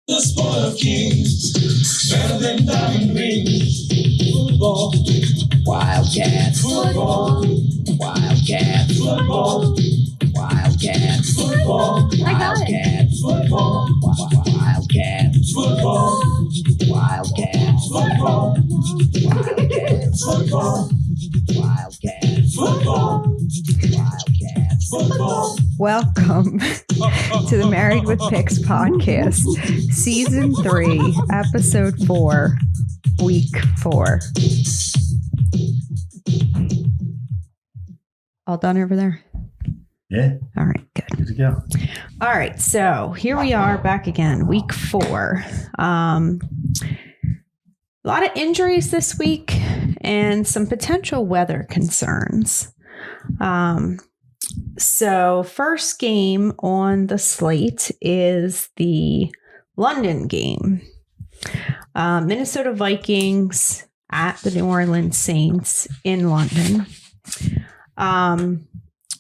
The sport of kings, better than diamond rings. Football, Wildcats, football, Wildcats, football, Wildcats, football, Wildcats, football, Wildcats, football, Wildcats, football, Wildcats, football, Wildcats, football, Wildcats, football. Welcome to the Married with Picks podcast, season 3, episode 4, week 4. All done over there? Yeah. All right, good. Good to go. All right, so here we are back again, week 4. A lot of injuries this week and some potential weather concerns. So first game on the slate is the London game. Minnesota Vikings at the New Orleans Saints in London.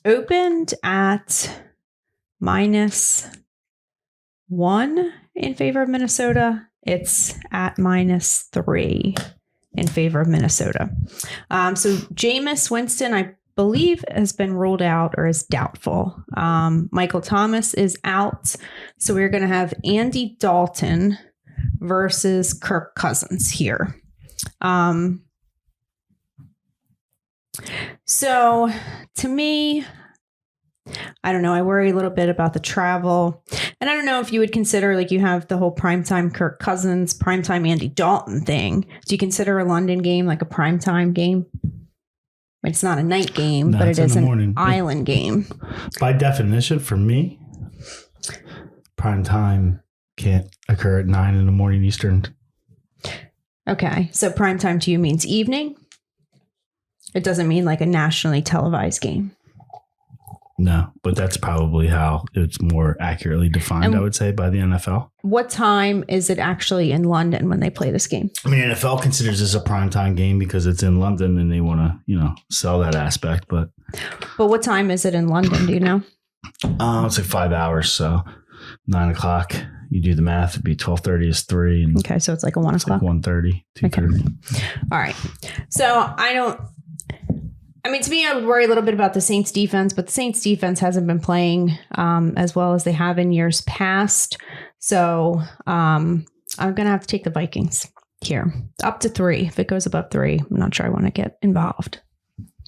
Opened at -1 in favor of Minnesota. It's at -3 in favor of Minnesota. So Jameis Winston, I believe, has been ruled out or is doubtful. Michael Thomas is out. So we're going to have Andy Dalton versus Kirk Cousins here. So to me, I don't know. I worry a little bit about the travel. And I don't know if you would consider, like, you have the whole primetime Kirk Cousins, primetime Andy Dalton thing. Do you consider a London game like a primetime game? It's not a night game, but it is an island game. By definition, for me, prime time can't occur at 9 in the morning Eastern. Okay. So prime time to you means evening? It doesn't mean like a nationally televised game. No, but that's probably how it's more accurately defined, and I would say, by the NFL. What time is it actually in London when they play this game? I mean, NFL considers this a primetime game because it's in London and they want to, sell that aspect. But what time is it in London? Do you know? It's like 5 hours. So 9 o'clock, you do the math, it'd be 12:30 is 3. And okay, so it's like a 1 o'clock? Like 1:30, 2:30. Okay. All right. So to me, I would worry a little bit about the Saints defense, but the Saints defense hasn't been playing as well as they have in years past. So I'm going to have to take the Vikings here. Up to 3. If it goes above 3, I'm not sure I want to get involved.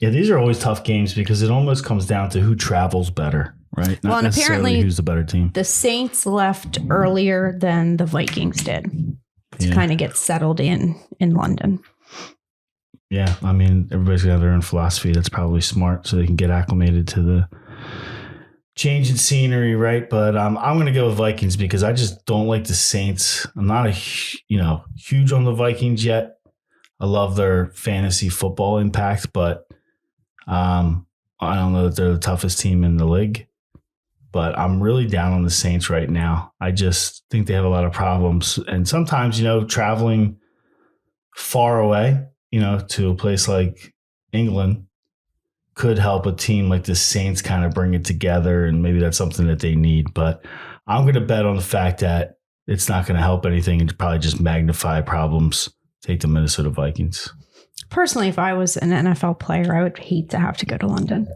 Yeah, these are always tough games because it almost comes down to who travels better, right? Not and apparently who's the better team. The Saints left earlier than the Vikings did to kind of get settled in London. Yeah, I mean, everybody's got their own philosophy. That's probably smart so they can get acclimated to the change in scenery, right? But I'm going to go with Vikings because I just don't like the Saints. I'm not huge on the Vikings yet. I love their fantasy football impact, but I don't know that they're the toughest team in the league. But I'm really down on the Saints right now. I just think they have a lot of problems. And sometimes, traveling far away, to a place like England could help a team like the Saints kind of bring it together. And maybe that's something that they need. But I'm going to bet on the fact that it's not going to help anything and probably just magnify problems. Take the Minnesota Vikings. Personally, if I was an NFL player, I would hate to have to go to London.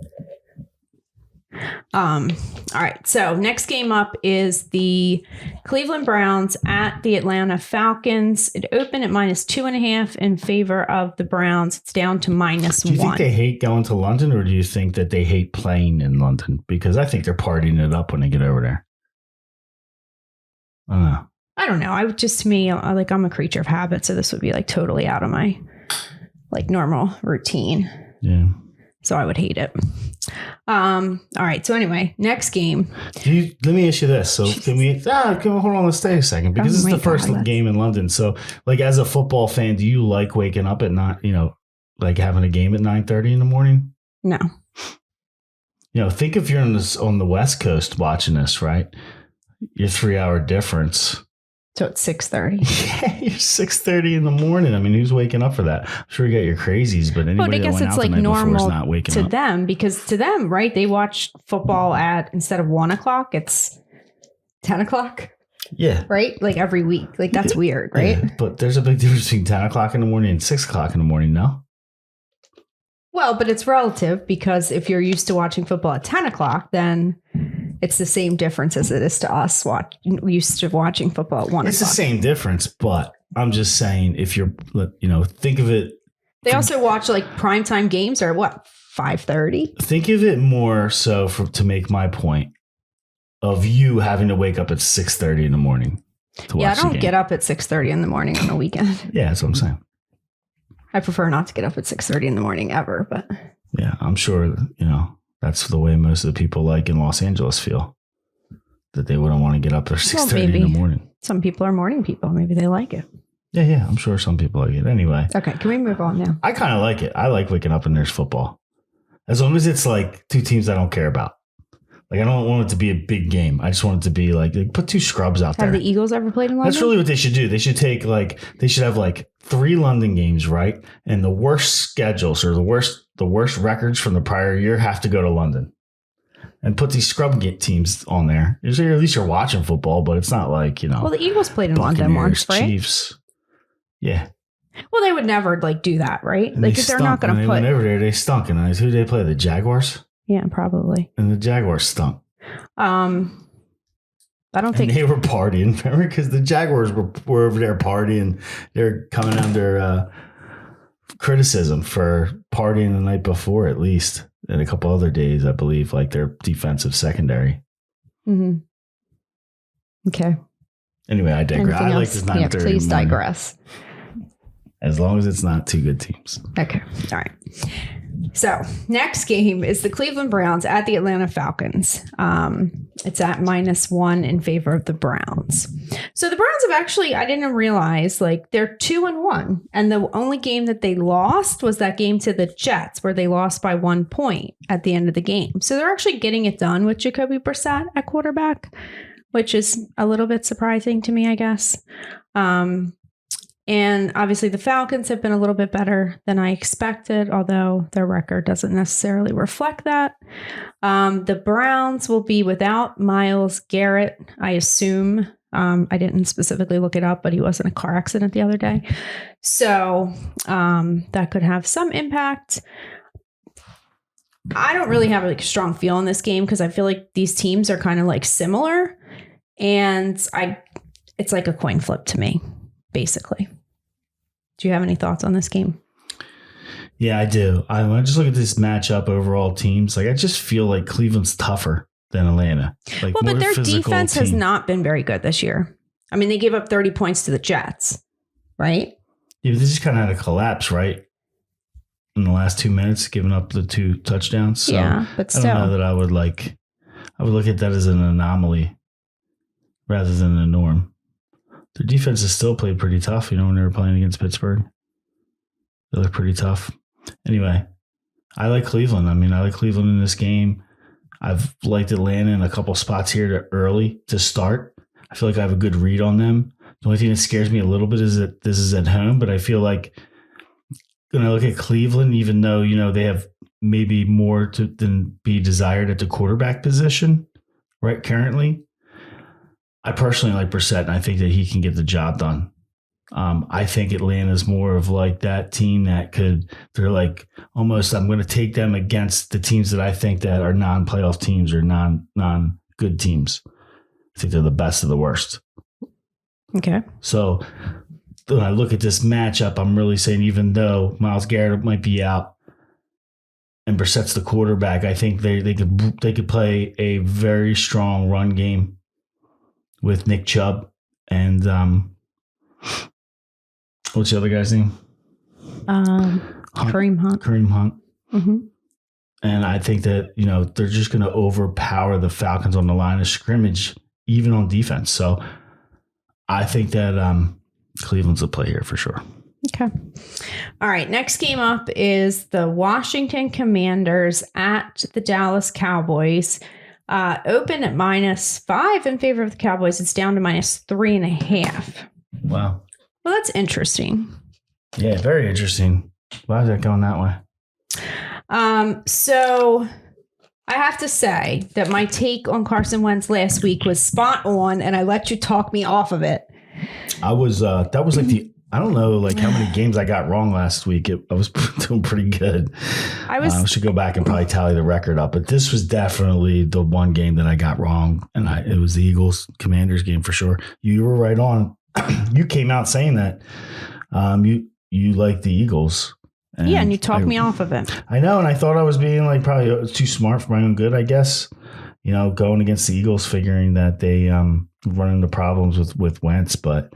All right. So next game up is the Cleveland Browns at the Atlanta Falcons. It opened at -2.5 in favor of the Browns. It's down to -1. Do you think they hate going to London, or do you think that they hate playing in London? Because I think they're partying it up when they get over there. I don't know. To me, I'm a creature of habit, so this would be like totally out of my normal routine. Yeah. So I would hate it. All right. So anyway, next game. Let me ask you this. So can we hold on, let's stay a second because this is the first game in London. So as a football fan, do you like waking up at night, having a game at 9:30 in the morning? No. Think if you're on the West Coast watching this, right? Your 3-hour difference. So it's 6:30. Yeah, you're 6:30 in the morning. I mean, who's waking up for that? I'm sure you got your crazies, but anybody that went out the night before is not waking up. To them, because to them, right, they watch football at, instead of 1 o'clock, it's 10 o'clock. Yeah. Right? Like every week. Like that's weird, right? Yeah, but there's a big difference between 10 o'clock in the morning and 6 o'clock in the morning, no? Well, but it's relative because if you're used to watching football at 10 o'clock, then it's the same difference as it is to us used to watching football at 1 It's o'clock. the same difference, but I'm just saying if you're, think of it. They also watch like primetime games or what, 5:30? Think of it more so to make my point of you having to wake up at 6:30 in the morning to watch Yeah, I the don't game. get up at 6:30 in the morning on the weekend. Yeah, that's what I'm saying. I prefer not to get up at 6:30 in the morning ever, but Yeah, I'm sure, that's the way most of the people like in Los Angeles feel, that they wouldn't want to get up at 6:30 in the morning. Some people are morning people. Maybe they like it. Yeah, I'm sure some people like it. Anyway. Okay, can we move on now? I kind of like it. I like waking up and there's football. As long as it's like two teams I don't care about. Like, I don't want it to be a big game. I just want it to be like put two scrubs out there. Have the Eagles ever played in London? That's really what they should do. They should have 3 London games, right? And the worst schedules or the worst records from the prior year have to go to London. And put these scrub teams on there. At least you're watching football, but it's not like, Well, the Eagles played in London once, right? Chiefs. Yeah. Well, they would never do that, right? And Like if they're not going to They put. went over there, they stunk. And who did they play? The Jaguars? Yeah, probably. And the Jaguars stunk. I don't think they were partying, remember? Because the Jaguars were over there partying. They're coming under criticism for partying the night before, at least, and a couple other days, I believe, like their defensive secondary. Mm-hmm. Okay. Anyway, I digress. Anything I like else? this 9:30. Yeah, please digress. As long as it's not two good teams. Okay. All right. So next game is the Cleveland Browns at the Atlanta Falcons. It's at -1 in favor of the Browns. So the Browns have actually, I didn't realize, they're 2-1. And the only game that they lost was that game to the Jets where they lost by 1 point at the end of the game. So they're actually getting it done with Jacoby Brissett at quarterback, which is a little bit surprising to me, I guess. And obviously the Falcons have been a little bit better than I expected, although their record doesn't necessarily reflect that. The Browns will be without Myles Garrett, I assume. I didn't specifically look it up, but he was in a car accident the other day. So that could have some impact. I don't really have a strong feel in this game because I feel like these teams are kind of similar. And it's like a coin flip to me, basically. Do you have any thoughts on this game? Yeah, I do. When I just look at this matchup, overall teams, I just feel like Cleveland's tougher than Atlanta. But their defense has not been very good this year. I mean, they gave up 30 points to the Jets, right? Yeah, but they just kind of had a collapse, right? In the last 2 minutes, giving up the 2 touchdowns. So yeah, but still. I don't know that I would look at that as an anomaly rather than a norm. Their defense has still played pretty tough, when they were playing against Pittsburgh. They look pretty tough. Anyway, I like Cleveland. I like Cleveland in this game. I've liked Atlanta in a couple spots here early to start. I feel like I have a good read on them. The only thing that scares me a little bit is that this is at home, but I feel like when I look at Cleveland, even though, they have maybe more than be desired at the quarterback position, right, currently, I personally like Brissett, and I think that he can get the job done. I think Atlanta's more of that team that they're almost, I'm going to take them against the teams that I think that are non-playoff teams or non-good teams. I think they're the best of the worst. Okay. So when I look at this matchup, I'm really saying even though Myles Garrett might be out and Brissett's the quarterback, I think they could play a very strong run game with Nick Chubb and what's the other guy's name? Kareem Hunt. Kareem Hunt. Mm-hmm. And I think that, they're just going to overpower the Falcons on the line of scrimmage, even on defense. So I think that Cleveland's a play here for sure. Okay. All right. Next game up is the Washington Commanders at the Dallas Cowboys. Open at -5 in favor of the Cowboys. It's down to -3.5. Wow. Well, that's interesting. Yeah, very interesting. Why is that going that way? So I have to say that my take on Carson Wentz last week was spot on, and I let you talk me off of it. I was that was like I don't know like how many games I got wrong last week. I was doing pretty good. I should go back and probably tally the record up, but this was definitely the one game that I got wrong, and it was the Eagles Commanders game for sure. You were right on. You came out saying that you like the Eagles. And you talked me off of it. I know, and I thought I was being like probably too smart for my own good, I guess. Going against the Eagles, figuring that they run into problems with Wentz, but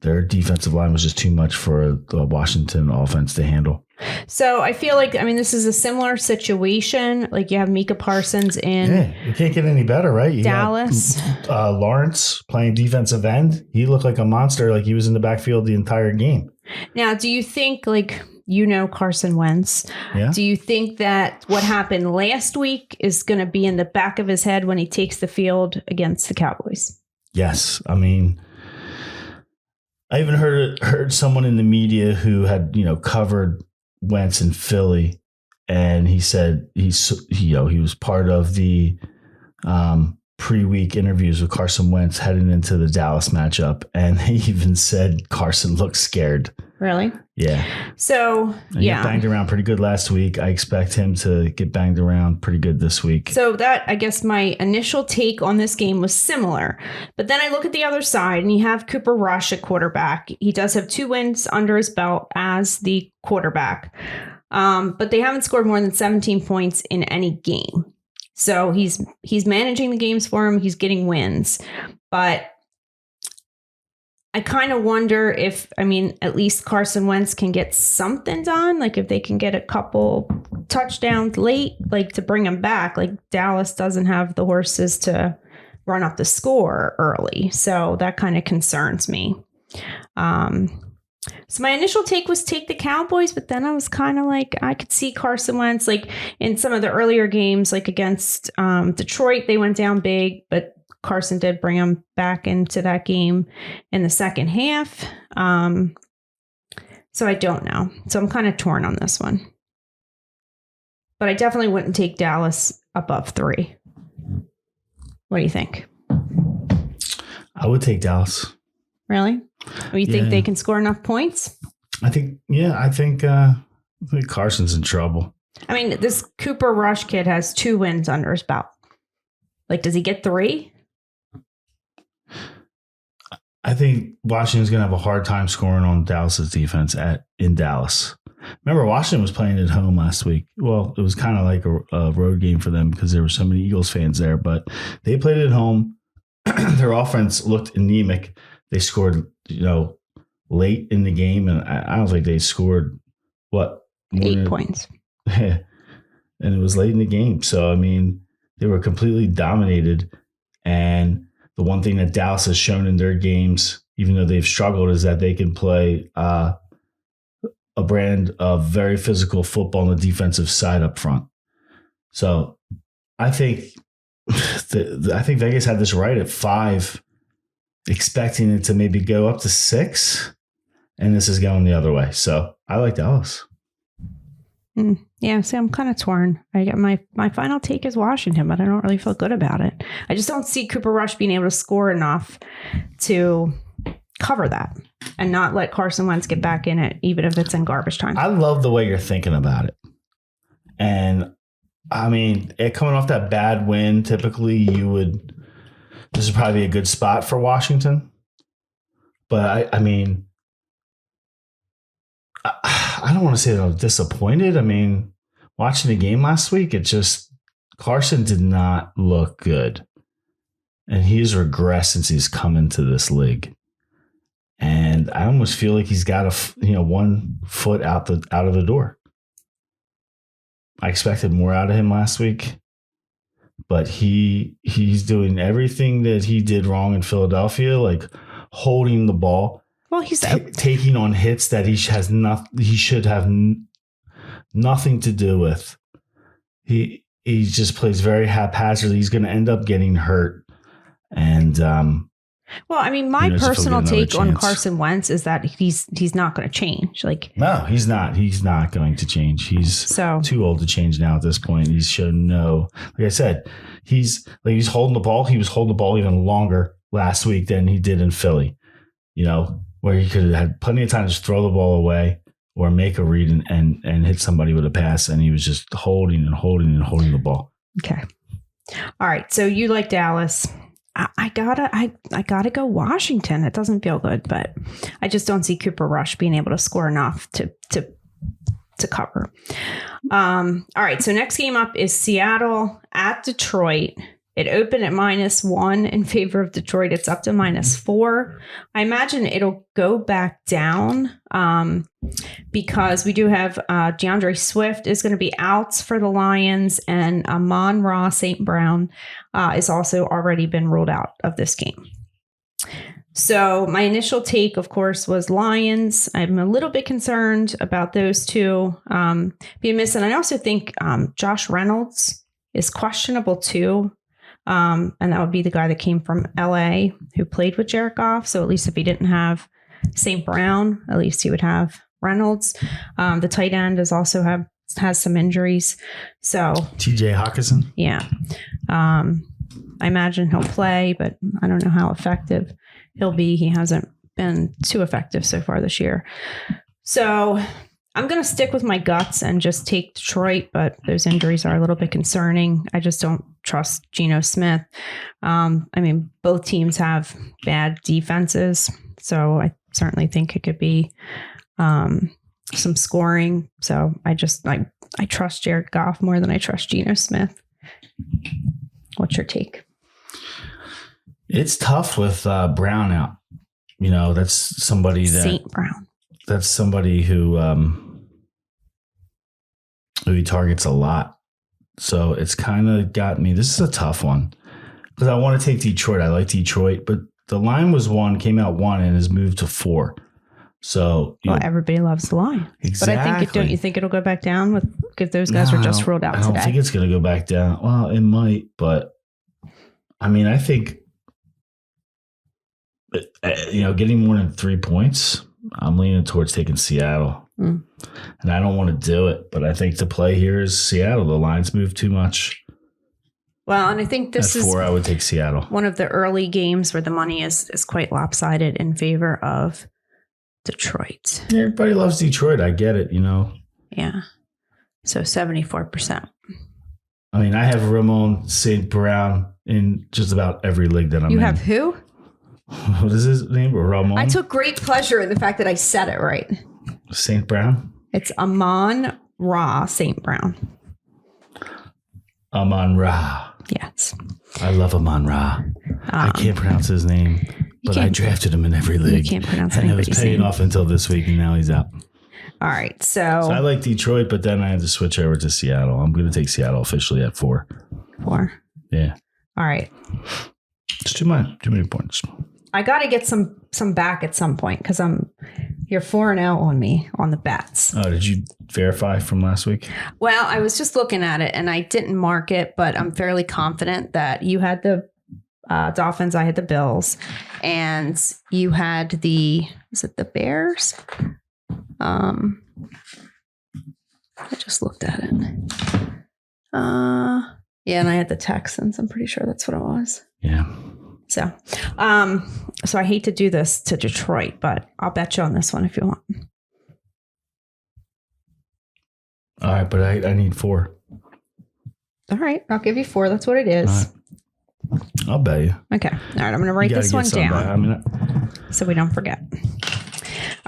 their defensive line was just too much for the Washington offense to handle. So I feel like, this is a similar situation. Like you have Micah Parsons in it can't get any better, right? You Dallas. got, Lawrence playing defensive end. He looked like a monster, like he was in the backfield the entire game. Now, do you think Carson Wentz? Yeah. Do you think that what happened last week is going to be in the back of his head when he takes the field against the Cowboys? Yes. I even heard someone in the media who had, covered Wentz in Philly, and he said he was part of the pre-week interviews with Carson Wentz heading into the Dallas matchup, and he even said Carson looked scared. Really? Yeah. So, He got banged around pretty good last week. I expect him to get banged around pretty good this week. So that, I guess my initial take on this game was similar. But then I look at the other side, and you have Cooper Rush at quarterback. He does have 2 wins under his belt as the quarterback. But they haven't scored more than 17 points in any game. So he's managing the games for him. He's getting wins. But I kind of wonder if, at least Carson Wentz can get something done. Like if they can get a couple touchdowns late, like to bring him back. Like Dallas doesn't have the horses to run up the score early. So that kind of concerns me. So my initial take was take the Cowboys, but then I was kind of like, I could see Carson Wentz, like in some of the earlier games, like against Detroit, they went down big, but Carson did bring him back into that game in the second half. So I don't know. So I'm kind of torn on this one. But I definitely wouldn't take Dallas above 3. What do you think? I would take Dallas. Really? Or you think they can score enough points? I think Carson's in trouble. This Cooper Rush kid has 2 wins under his belt. Like, does he get 3? I think Washington's going to have a hard time scoring on Dallas's defense in Dallas. Remember, Washington was playing at home last week. Well, it was kind of like a road game for them because there were so many Eagles fans there, but they played at home. Their offense looked anemic. They scored, late in the game, and I don't think they scored, 8 points. And it was late in the game. So, they were completely dominated. And the one thing that Dallas has shown in their games, even though they've struggled, is that they can play a brand of very physical football on the defensive side up front. So I think Vegas had this right at 5, expecting it to maybe go up to 6, and this is going the other way. So I like Dallas. Yeah, see, I'm kind of torn. I got my final take is Washington, but I don't really feel good about it. I just don't see Cooper Rush being able to score enough to cover that and not let Carson Wentz get back in it, even if it's in garbage time. I love the way you're thinking about it. And coming off that bad win, typically this would probably be a good spot for Washington. But I don't want to say that I was disappointed. Watching the game last week, Carson did not look good. And he's regressed since he's come into this league. And I almost feel like he's got 1 foot out of the door. I expected more out of him last week, but he's doing everything that he did wrong in Philadelphia, like holding the ball. Well, he's taking on hits that he should have nothing to do with. He just plays very haphazardly. He's going to end up getting hurt, and Well, I mean, my Who knows if he'll personal get another take on chance. Carson Wentz is that he's not going to change. Like, No, he's not. He's not going to change. He's so too old to change now at this point. He's shown no. Like I said, he's holding the ball. He was holding the ball even longer last week than he did in Philly. You know, where he could have had plenty of time to just throw the ball away or make a read and hit somebody with a pass, and he was just holding the ball. okay. All right. So you like Dallas. I gotta go Washington. It doesn't feel good, but I just don't see Cooper Rush being able to score enough to cover. All right. So next game up is Seattle at Detroit. It opened at -1 in favor of Detroit. It's up to -4. I imagine it'll go back down because we do have DeAndre Swift is going to be out for the Lions, and Amon-Ra St. Brown is also already been ruled out of this game. So my initial take, of course, was Lions. I'm a little bit concerned about those two being missed. And I also think Josh Reynolds is questionable too. And that would be the guy that came from LA who played with Jared Goff. So at least if he didn't have St. Brown, at least he would have Reynolds. The tight end has some injuries. So TJ Hawkinson. Yeah. I imagine he'll play, but I don't know how effective he'll be. He hasn't been too effective so far this year. So I'm going to stick with my guts and just take Detroit, but those injuries are a little bit concerning. I just don't trust Geno Smith. I mean, both teams have bad defenses, so I certainly think it could be some scoring. So I trust Jared Goff more than I trust Geno Smith. What's your take? It's tough with Brown out. You know, that's somebody that St. Brown. That's somebody who he targets a lot. So it's kind of got me. This is a tough one because I want to take Detroit. I like Detroit, but the line was 1, came out 1, and has moved to 4. So everybody loves the line. Exactly. But I think don't you think it'll go back down because those guys were just ruled out today? I don't think it's going to go back down. Well, it might, but I mean, I think getting more than 3 points, I'm leaning towards taking Seattle. And I don't want to do it, but I think the play here is Seattle. The lines move too much. Well, and I think this is 4, I would take Seattle. One of the early games where the money is quite lopsided in favor of Detroit. Everybody loves Detroit. I get it, Yeah. So 74%. I mean, I have Ramon St. Brown in just about every league that I'm in. You have who? What is his name? Ramon? I took great pleasure in the fact that I said it right. St. Brown? It's Amon-Ra St. Brown. Amon-Ra. Yes. I love Amon-Ra. I can't pronounce his name, but I drafted him in every league. You can't pronounce anybody's name. And it was paying off until this week, and now he's out. All right. So I like Detroit, but then I had to switch over to Seattle. I'm going to take Seattle officially at 4. 4? Yeah. All right. It's too many points. I got to get some back at some point because you're 4-0 on me on the bets. Oh, did you verify from last week? Well, I was just looking at it and I didn't mark it, but I'm fairly confident that you had the Dolphins, I had the Bills, and you had is it the Bears? I just looked at it. Yeah, and I had the Texans. I'm pretty sure that's what it was. Yeah. So I hate to do this to Detroit, but I'll bet you on this one if you want. All right, but I need 4. All right, I'll give you 4. That's what it is. All right. I'll bet you. Okay. All right, I'm going to write this one down so we don't forget.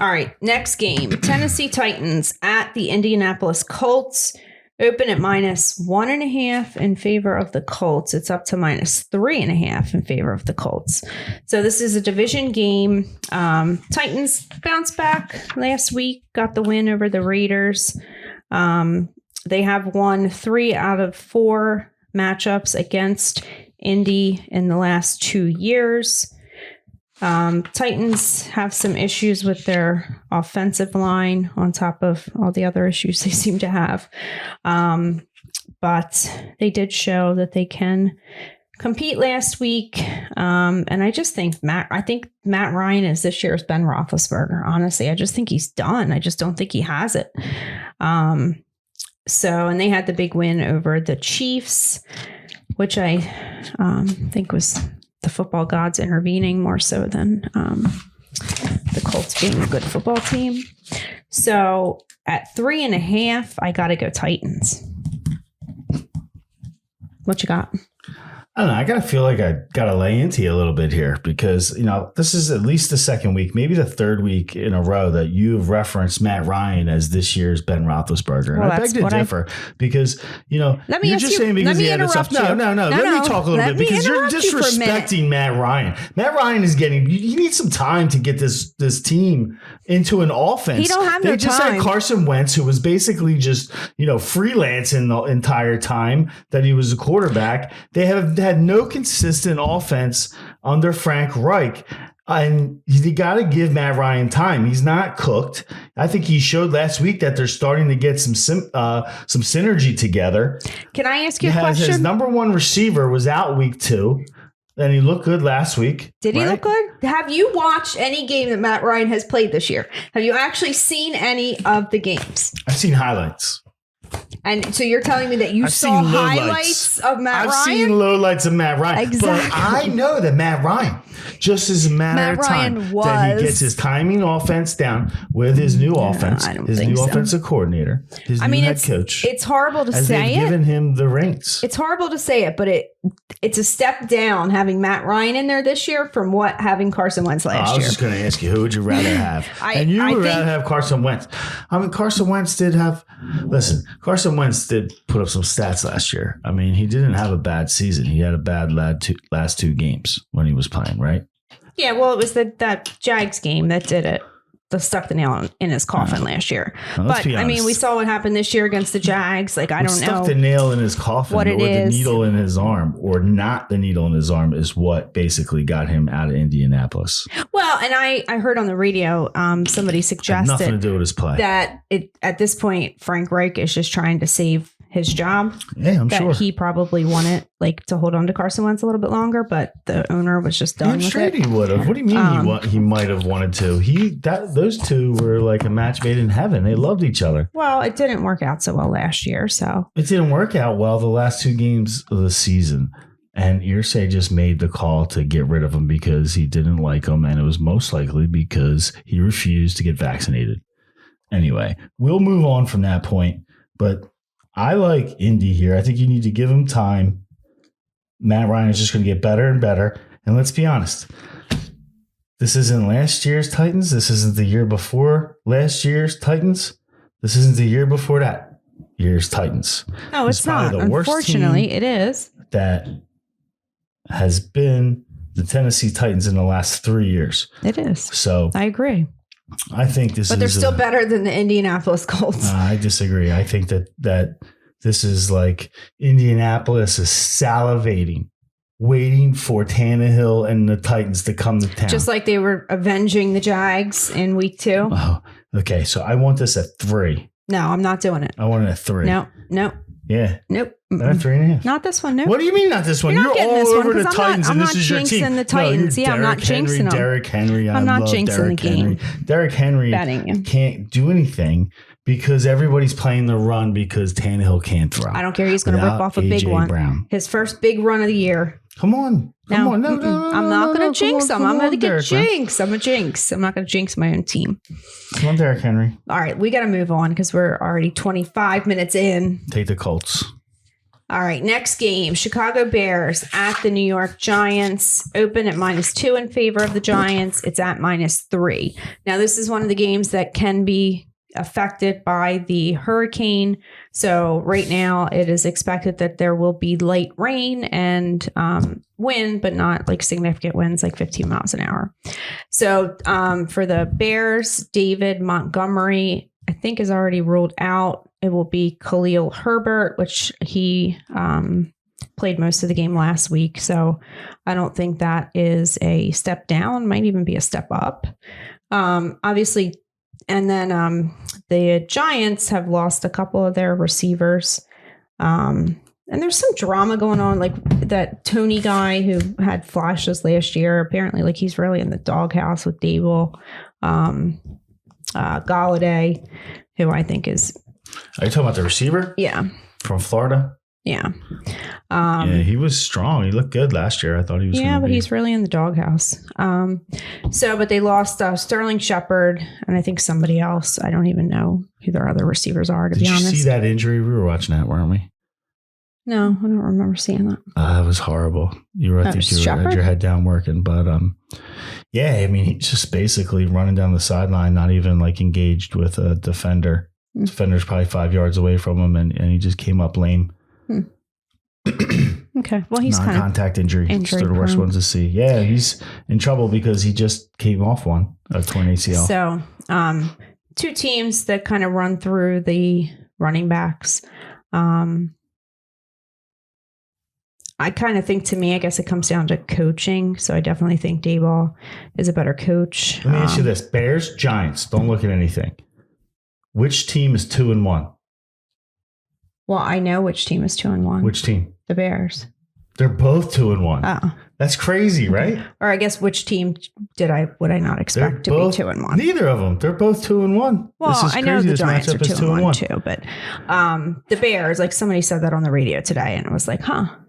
All right, next game. Tennessee Titans at the Indianapolis Colts. Open at -1.5 in favor of the Colts. It's up to -3.5 in favor of the Colts. So this is a division game. Titans bounced back last week, got the win over the Raiders. They have won 3 out of 4 matchups against Indy in the last 2 years. Titans have some issues with their offensive line on top of all the other issues they seem to have. But they did show that they can compete last week. And I just think Matt Ryan is this year's Ben Roethlisberger. Honestly, I just think he's done. I just don't think he has it. And they had the big win over the Chiefs, which I think was the football gods intervening more so than the Colts being a good football team. So at 3.5, I got to go Titans. What you got? I don't know. I gotta feel like I gotta lay into you a little bit here because this is at least the second week, maybe the third week in a row that you've referenced Matt Ryan as this year's Ben Roethlisberger, and I beg to differ because you're just saying because he had this stuff. No. Let me talk a little bit because you're disrespecting Matt Rine. Matt Ryan is getting. You need some time to get this team into an offense. He don't have no time. They just had Carson Wentz, who was basically just freelancing the entire time that he was a quarterback. They have had no consistent offense under Frank Reich. And you got to give Matt Ryan time. He's not cooked. I think he showed last week that they're starting to get some synergy together. Can I ask you a question? His number one receiver was out week 2. And he looked good last week. Did he look good? Have you watched any game that Matt Ryan has played this year? Have you actually seen any of the games? I've seen highlights. And so you're telling me that you saw highlights of Matt Ryan? I've seen lowlights of Matt Ryan. Exactly. But I know that Matt Ryan, just as a matter of time, that he gets his timing offense down with his new offense, his new offensive coordinator, his new head coach. It's horrible to say it. Given him the reins. It's horrible to say it, but it's a step down having Matt Ryan in there this year from having Carson Wentz last year. I was just going to ask you, who would you rather have? You would rather have Carson Wentz. I mean, Carson Wentz did put up some stats last year. I mean, he didn't have a bad season. He had a bad last 2 games when he was playing, right? Yeah, well, it was that Jags game that did it. That stuck the nail in his coffin last year. Well, but I mean, we saw what happened this year against the Jags. Like, I don't know. Stuck the nail in his coffin what it or is. The needle in his arm or not the needle in his arm is what basically got him out of Indianapolis. Well, and I heard on the radio somebody suggested nothing to do with his play. That at this point, Frank Reich is just trying to save his job. Yeah, I'm sure. He probably wanted to hold on to Carson Wentz a little bit longer, but the owner was just done with it. He would have. What do you mean he might have wanted to? Those two were like a match made in heaven. They loved each other. Well, it didn't work out so well last year, so it didn't work out well the last 2 games of the season. And Irsay just made the call to get rid of him because he didn't like him, and it was most likely because he refused to get vaccinated. Anyway, we'll move on from that point, but I like Indy here. I think you need to give him time. Matt Ryan is just going to get better and better. And let's be honest. This isn't last year's Titans. This isn't the year before last year's Titans. This isn't the year before that year's Titans. No, it's not. Unfortunately, it is. That has been the Tennessee Titans in the last 3 years. It is. So I agree. I think this is... But they're still better than the Indianapolis Colts. I disagree. I think that this is like Indianapolis is salivating, waiting for Tannehill and the Titans to come to town. Just like they were avenging the Jags in week 2. Oh, okay. So I want this at 3. No, I'm not doing it. I want it at 3. No. Yeah. Nope. Not 3.5. Not this one. No. What do you mean not this one? You're all over the Titans, and this is your team. I'm not jinxing the Titans. I'm not jinxing them. Derrick Henry. I'm not jinxing the game. Derrick Henry can't do anything because everybody's playing the run because Tannehill can't throw. I don't care. He's going to rip off a big one. Brown. His first big run of the year. Come on. No, I'm not going to jinx him. I'm going to get jinxed. I'm a jinx. I'm not going to jinx my own team. Come on, Derrick Henry. All right. We got to move on because we're already 25 minutes in. Take the Colts. All right, next game, Chicago Bears at the New York Giants. Open at -2 in favor of the Giants. It's at -3. Now, this is one of the games that can be affected by the hurricane. So right now, it is expected that there will be light rain and wind, but not like significant winds, like 15 miles an hour. So for the Bears, David Montgomery, I think, is already ruled out. It will be Khalil Herbert, which he played most of the game last week. So I don't think that is a step down, might even be a step up. Obviously. And then the Giants have lost a couple of their receivers. And there's some drama going on, like that Tony guy who had flashes last year. Apparently, like he's really in the doghouse with Dable. Galladay, who I think is... Are you talking about the receiver? Yeah. From Florida? Yeah. Yeah, he was strong. He looked good last year. I thought he was. Yeah, but he's really in the doghouse. But they lost Sterling Shepard and I think somebody else. I don't even know who their other receivers are, to be honest. Did you see that injury? We were watching that, weren't we? No, I don't remember seeing that. It was horrible. I think you had your head down working. But yeah, I mean, he's just basically running down the sideline, not even like engaged with a defender. Mm-hmm. Defender's probably 5 yards away from him, and he just came up lame. Okay. Well, he's kind of non-contact injury. They're the worst ones to see. Yeah, he's in trouble because he just came off a torn ACL. So, two teams that kind of run through the running backs. I kind of think, to me, I guess it comes down to coaching. So I definitely think Daboll is a better coach. Let me ask you this: Bears, Giants. Don't look at anything. Which team is 2-1? Well, I know which team is 2-1. Which team? The Bears. They're both 2-1. Oh, that's crazy, right? Or I guess which team would I not expect to be 2-1? Neither of them. They're both 2-1. Well, this is I crazy. know the This Giants are matchup is 2-1 too, but the Bears, like somebody said that on the radio today, and it was like,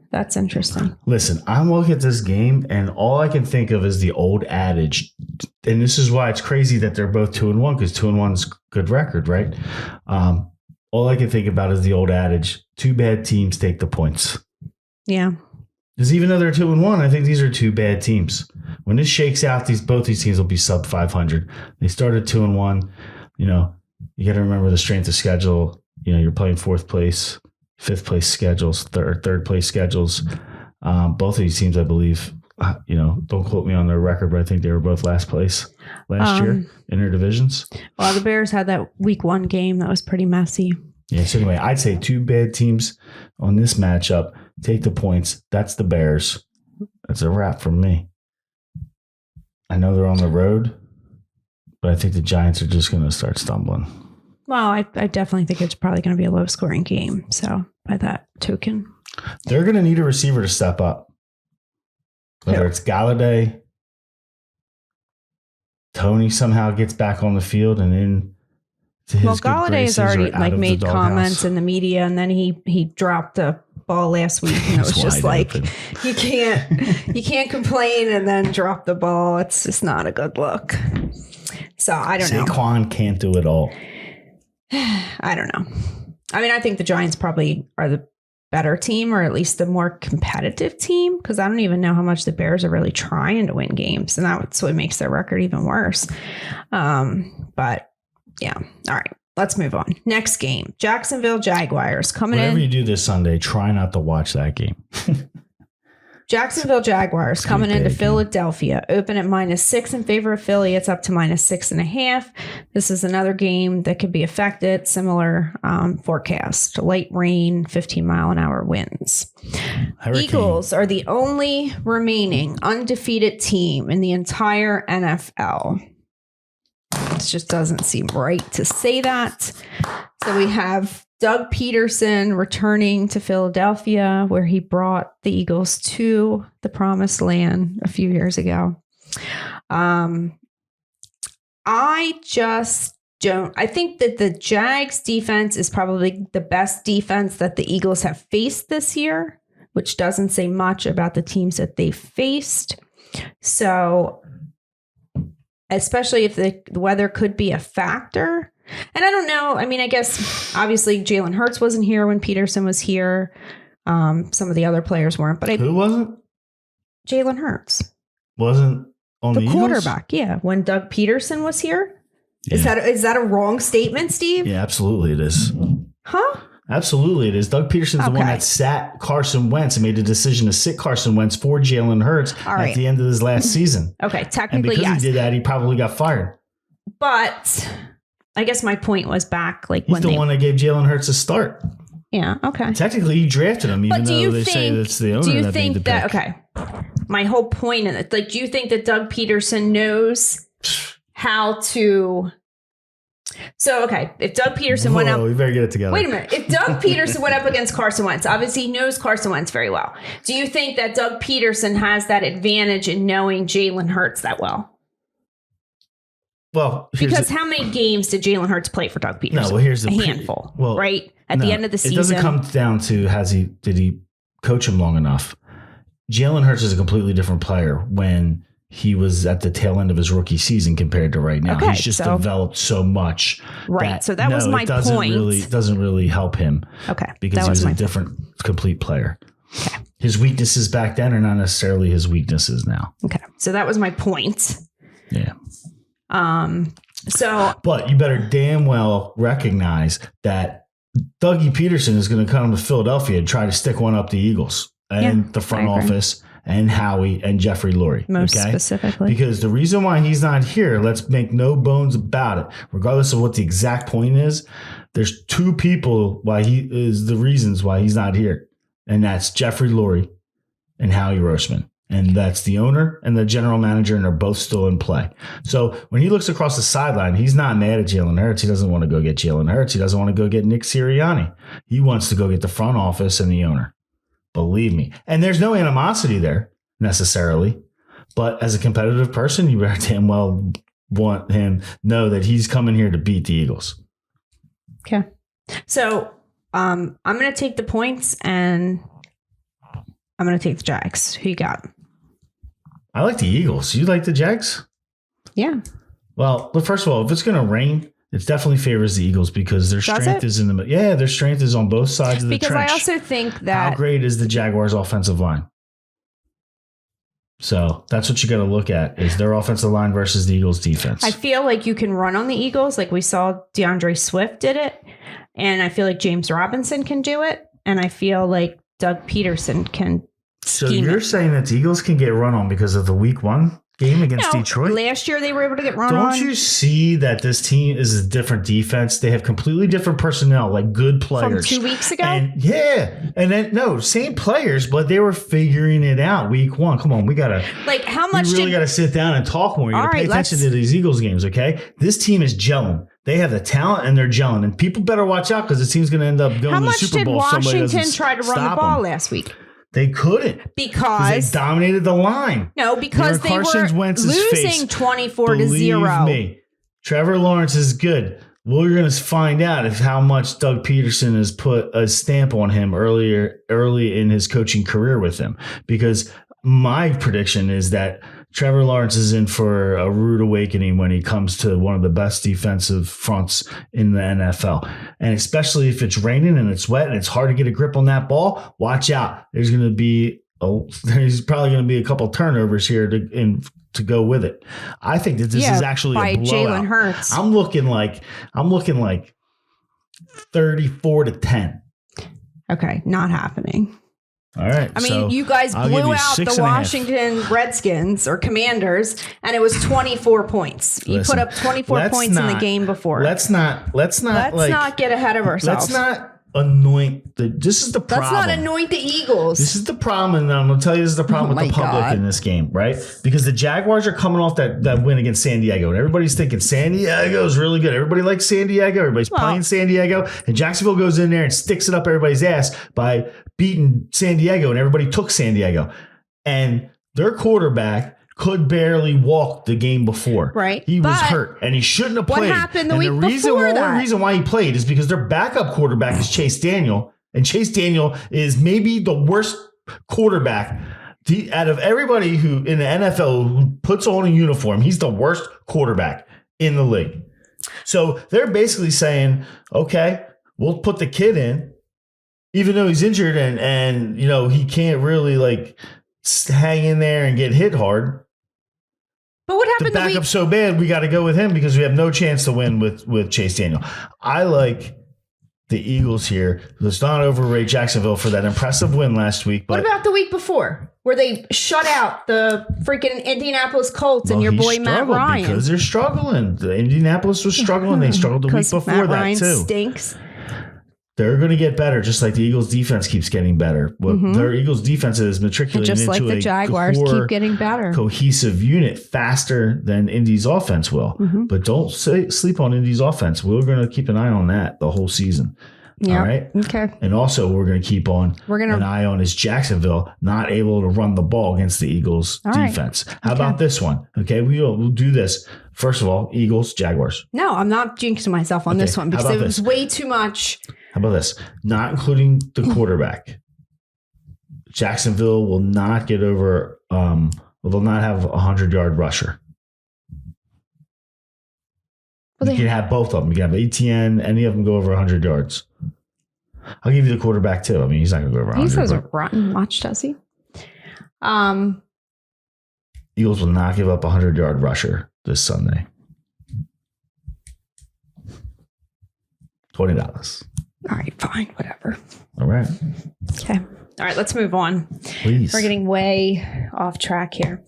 that's interesting. Listen, I'm looking at this game, and all I can think of is the old adage, and this is why it's crazy that they're both 2-1, because 2-1 is good record, right? All I can think about is the old adage: two bad teams take the points. Yeah. Because even though they're 2-1, I think these are two bad teams. When this shakes out, both these teams will be sub 500. They started 2-1. You got to remember the strength of schedule. You're playing fourth place, fifth place schedules, third place schedules. Both of these teams, I believe, don't quote me on their record, but I think they were both last place last year in their divisions. Well, the Bears had that week 1 game that was pretty messy. Yeah. So anyway, I'd say two bad teams on this matchup. Take the points. That's the Bears. That's a wrap from me. I know they're on the road, but I think the Giants are just going to start stumbling. Well, I definitely think it's probably going to be a low-scoring game. So, by that token. They're going to need a receiver to step up. Whether it's Galladay, Tony somehow gets back on the field and in to his Galladay has already made comments in the media, and then he dropped the ball last week, and it was just like you can't complain and then drop the ball. It's just not a good look. So I don't know. Saquon can't do it all. I don't know. I mean, I think the Giants probably are the better team, or at least the more competitive team, because I don't even know how much the Bears are really trying to win games, and that's what makes their record even worse. But yeah. All right. Let's move on. Next game, Jacksonville Jaguars coming in. Whatever you do this Sunday, try not to watch that game. Jacksonville Jaguars coming into Philadelphia, open at -6 in favor of Philly. It's up to -6.5. This is another game that could be affected. Similar forecast: light rain, 15-mile-an-hour winds. Hurricane. Eagles are the only remaining undefeated team in the entire NFL. It just doesn't seem right to say that. So we have Doug Peterson returning to Philadelphia, where he brought the Eagles to the promised land a few years ago. I think that the Jags defense is probably the best defense that the Eagles have faced this year, which doesn't say much about the teams that they faced. So, especially if the weather could be a factor. And I don't know. I mean, I guess obviously Jalen Hurts wasn't here when Peterson was here. Some of the other players weren't. But who wasn't? Jalen Hurts wasn't on the quarterback. Eagles? Yeah, when Doug Peterson was here. Yeah. Is that a wrong statement, Steve? Yeah, absolutely it is. Huh? Absolutely it is. Doug Peterson's the one that sat Carson Wentz and made a decision to sit Carson Wentz for Jalen Hurts at the end of his last season. Okay, technically, and because he did that, he probably got fired. But I guess my point was back like he's the one that gave Jalen Hurts a start. Yeah, okay. Technically, he drafted him, even though they say that's the owner that made the pick. Okay, my whole point in it, like, do you think that Doug Peterson knows how to So, okay, if Doug Peterson went up... You better get it together. Wait a minute. If Doug Peterson went up against Carson Wentz, obviously he knows Carson Wentz very well. Do you think that Doug Peterson has that advantage in knowing Jalen Hurts that well? Well, because how many games did Jalen Hurts play for Doug Peterson? No, well, here's the handful, right? At the end of the season. It doesn't come down to did he coach him long enough. Jalen Hurts is a completely different player when he was at the tail end of his rookie season compared to right now. Okay, he's just developed so much. Right. So that was my point. It doesn't really help him. Okay. Because he was a different, complete player. Okay. His weaknesses back then are not necessarily his weaknesses now. Okay. So that was my point. Yeah. But you better damn well recognize that Dougie Peterson is going to come to Philadelphia and try to stick one up the Eagles and the front office and Howie and Jeffrey Lurie. Most specifically. Because the reason why he's not here, let's make no bones about it, regardless of what the exact point is, there's two people the reasons why he's not here. And that's Jeffrey Lurie and Howie Roseman. And that's the owner and the general manager, and they're both still in play. So when he looks across the sideline, he's not mad at Jalen Hurts. He doesn't want to go get Jalen Hurts. He doesn't want to go get Nick Sirianni. He wants to go get the front office and the owner. Believe me. And there's no animosity there necessarily. But as a competitive person, you better damn well want him know that he's coming here to beat the Eagles. Okay. So I'm going to take the points and I'm going to take the Jags. Who you got? I like the Eagles. You like the Jags? Yeah. Well, first of all, if it's going to rain, it definitely favors the Eagles because their strength is in the their strength is on both sides of the trench. Because I also think that how great is the Jaguars' offensive line? So that's what you got to look at is their offensive line versus the Eagles' defense. I feel like you can run on the Eagles, like we saw DeAndre Swift did it, and I feel like James Robinson can do it, and I feel like Doug Peterson can. So you're saying that the Eagles can get run on because of the Week 1 game against Detroit? Last year they were able to get run on. Don't you see that this team is a different defense? They have completely different personnel, like good players. From 2 weeks ago? And then same players, but they were figuring it out Week 1. Come on, we gotta how much? We really gotta sit down and talk more. You gotta pay attention to these Eagles games, okay? This team is gelling. They have the talent and they're gelling, and people better watch out because the team's going to end up going to the Super Bowl. How much did Washington try to run the ball last week? They couldn't because they dominated the line. No, because they were losing 24-0. Believe me, Trevor Lawrence is good. We're going to find out how much Doug Peterson has put a stamp on him early in his coaching career with him. Because my prediction is that Trevor Lawrence is in for a rude awakening when he comes to one of the best defensive fronts in the NFL. And especially if it's raining and it's wet and it's hard to get a grip on that ball, watch out. There's probably going to be a couple turnovers here to go with it. I think that this is actually by a blowout. Jalen Hurts. I'm looking like 34-10. Okay, not happening. All right. I mean, you guys blew out the Washington Redskins or Commanders, and it was 24 points. You put up 24 points in the game before. Let's not get ahead of ourselves. Let's not anoint this is the problem. Let's not anoint the Eagles. This is the problem, and I'm going to tell you this is the problem with the public in this game, right? Because the Jaguars are coming off that win against San Diego, and everybody's thinking San Diego is really good. Everybody likes San Diego. Everybody's playing San Diego, and Jacksonville goes in there and sticks it up everybody's ass by beating San Diego, and everybody took San Diego. And their quarterback could barely walk the game before. Right. He was hurt, and he shouldn't have played. What happened the week before that? The only reason why he played is because their backup quarterback is Chase Daniel, and Chase Daniel is maybe the worst quarterback out of everybody who in the NFL who puts on a uniform. He's the worst quarterback in the league. So they're basically saying, okay, we'll put the kid in, even though he's injured and he can't really hang in there and get hit hard. But what happened? The backup's so bad, we got to go with him because we have no chance to win with Chase Daniel. I like the Eagles here. Let's not overrate Jacksonville for that impressive win last week. But what about the week before, where they shut out the freaking Indianapolis Colts and your boy Matt Ryan? Because they're struggling. The Indianapolis was struggling. They struggled the week before Matt Ryan too. Stinks. They're going to get better, just like the Eagles' defense keeps getting better. Well, their Eagles' defense is matriculating just into like the Jaguars keep getting better. Cohesive unit faster than Indy's offense will. But don't sleep on Indy's offense. We're going to keep an eye on that the whole season. Yeah. All right. Okay. And also, we're going to keep an eye on is Jacksonville not able to run the ball against the Eagles' defense. How about this one? Okay, we'll do this. First of all, Eagles, Jaguars. No, I'm not jinxing myself on this one because it was way too much. How about this? Not including the quarterback. Jacksonville will not get over, they'll not have a 100-yard rusher. You can have both of them. You can have ATN, any of them go over 100 yards. I'll give you the quarterback too. I mean, he's not going to go over 100. He has a rotten watch, does he? Eagles will not give up a 100-yard rusher this Sunday. $20. All right, fine, whatever. All right. Okay. All right, let's move on. Please. We're getting way off track here.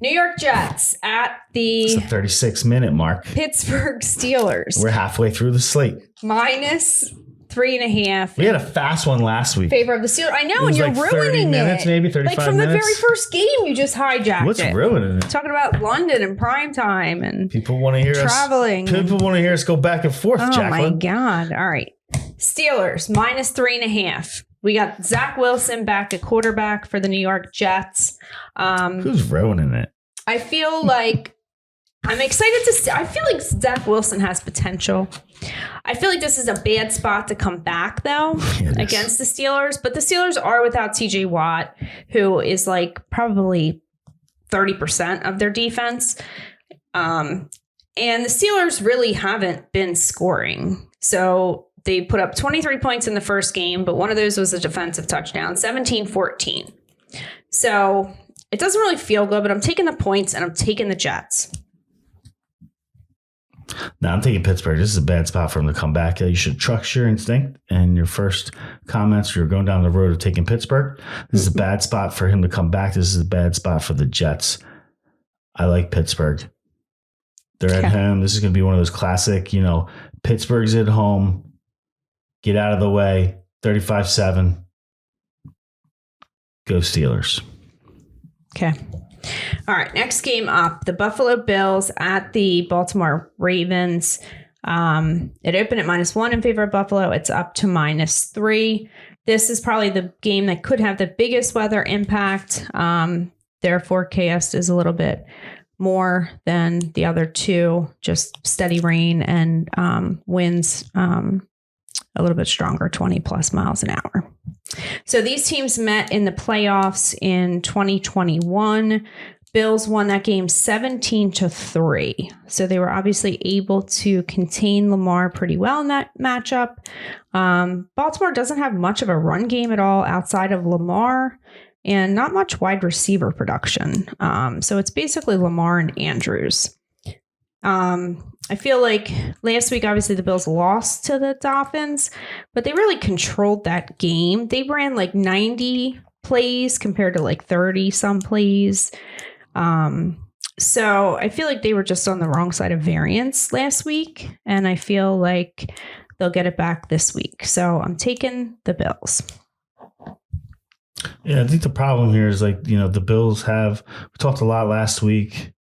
New York Jets at the It's a 36-minute mark. Pittsburgh Steelers. We're halfway through the slate. Minus 3.5. We had a fast one last week. Favor of the Steelers. I know, and you're like ruining 30 minutes, it. maybe 35 like from minutes. the very first game, you just hijacked What's it. ruining it? Talking about London and prime time and people want to hear traveling. People want to hear us go back and forth, Jaclyn. Oh my God. All right. Steelers minus 3.5. We got Zach Wilson back at quarterback for the New York Jets. Who's ruining it? I feel like I'm excited to see. I feel like Zach Wilson has potential. I feel like this is a bad spot to come back, though, against the Steelers. But the Steelers are without TJ Watt, who is like probably 30% of their defense. And the Steelers really haven't been scoring. So they put up 23 points in the first game, but one of those was a defensive touchdown, 17-14. So it doesn't really feel good, but I'm taking the points and I'm taking the Jets. No, I'm taking Pittsburgh. This is a bad spot for them to come back. You should trust your instinct. And your first comments, you're going down the road of taking Pittsburgh. This is a bad spot for him to come back. This is a bad spot for the Jets. I like Pittsburgh. They're at home. This is going to be one of those classic, Pittsburgh's at home. Get out of the way. 35-7. Go Steelers. Okay. All right. Next game up, the Buffalo Bills at the Baltimore Ravens. It opened at -1 in favor of Buffalo. It's up to -3. This is probably the game that could have the biggest weather impact. Their forecast is a little bit more than the other two, just steady rain and winds a little bit stronger, 20 plus miles an hour. So these teams met in the playoffs in 2021. Bills won that game 17-3. So they were obviously able to contain Lamar pretty well in that matchup. Baltimore doesn't have much of a run game at all outside of Lamar and not much wide receiver production. So it's basically Lamar and Andrews. I feel like last week, obviously, the Bills lost to the Dolphins, but they really controlled that game. They ran like 90 plays compared to like 30 some plays. So I feel like they were just on the wrong side of variance last week, and I feel like they'll get it back this week. So I'm taking the Bills. Yeah, I think the problem here is the Bills we talked a lot last week.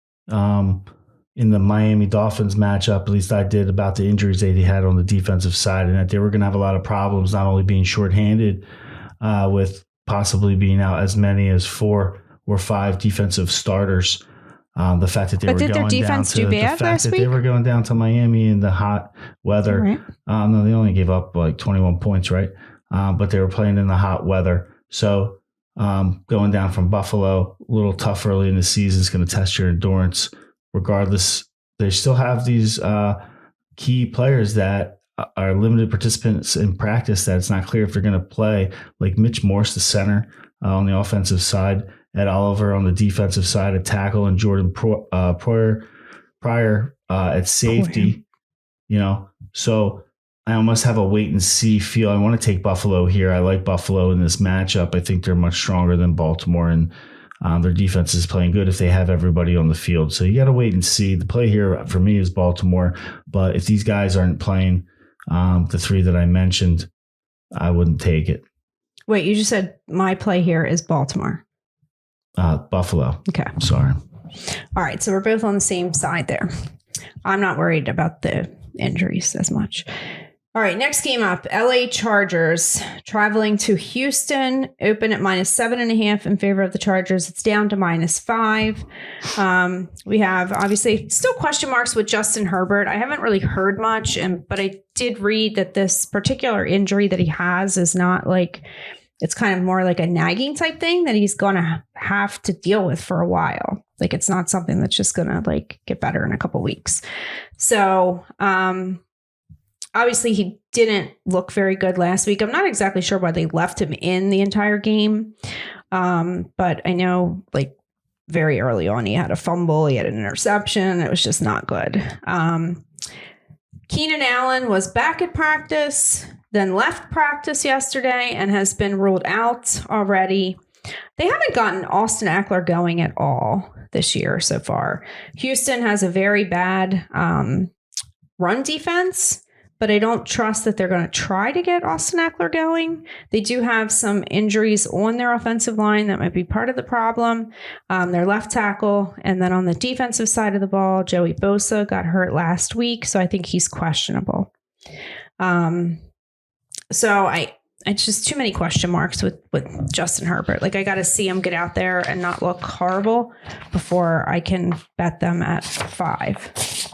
In the Miami Dolphins matchup, at least I did, about the injuries that he had on the defensive side and that they were going to have a lot of problems, not only being shorthanded with possibly being out as many as 4 or 5 defensive starters. The fact that they were going down to the fact that they were going down to Miami in the hot weather. Right. No, they only gave up like 21 points, right? But they were playing in the hot weather. So going down from Buffalo, a little tough early in the season is going to test your endurance. Regardless, they still have these key players that are limited participants in practice that it's not clear if they're going to play, like Mitch Morse, the center on the offensive side, Ed Oliver on the defensive side, a tackle, and Jordan Pryor at safety. So I almost have a wait and see feel. I want to take Buffalo here. I like Buffalo in this matchup. I think they're much stronger than Baltimore, and their defense is playing good if they have everybody on the field. So you got to wait and see. The play here for me is Baltimore. But if these guys aren't playing, the 3 that I mentioned, I wouldn't take it. Wait, you just said my play here is Baltimore. Buffalo. Okay. Sorry. All right. So we're both on the same side there. I'm not worried about the injuries as much. All right. Next game up, LA Chargers traveling to Houston, open at -7.5 in favor of the Chargers. It's down to -5. We have obviously still question marks with Justin Herbert. I haven't really heard much, but I did read that this particular injury that he has is not like, it's kind of more like a nagging type thing that he's going to have to deal with for a while. Like it's not something that's just going to like get better in a couple weeks. So, obviously he didn't look very good last week. I'm not exactly sure why they left him in the entire game. But I know like very early on, he had a fumble, he had an interception. It was just not good. Keenan Allen was back at practice, then left practice yesterday and has been ruled out already. They haven't gotten Austin Eckler going at all this year so far. Houston has a very bad run defense, but I don't trust that they're going to try to get Austin Eckler going. They do have some injuries on their offensive line that might be part of the problem. Their left tackle, and then on the defensive side of the ball, Joey Bosa got hurt last week, so I think he's questionable. So it's just too many question marks with Justin Herbert. Like I got to see him get out there and not look horrible before I can bet them at 5.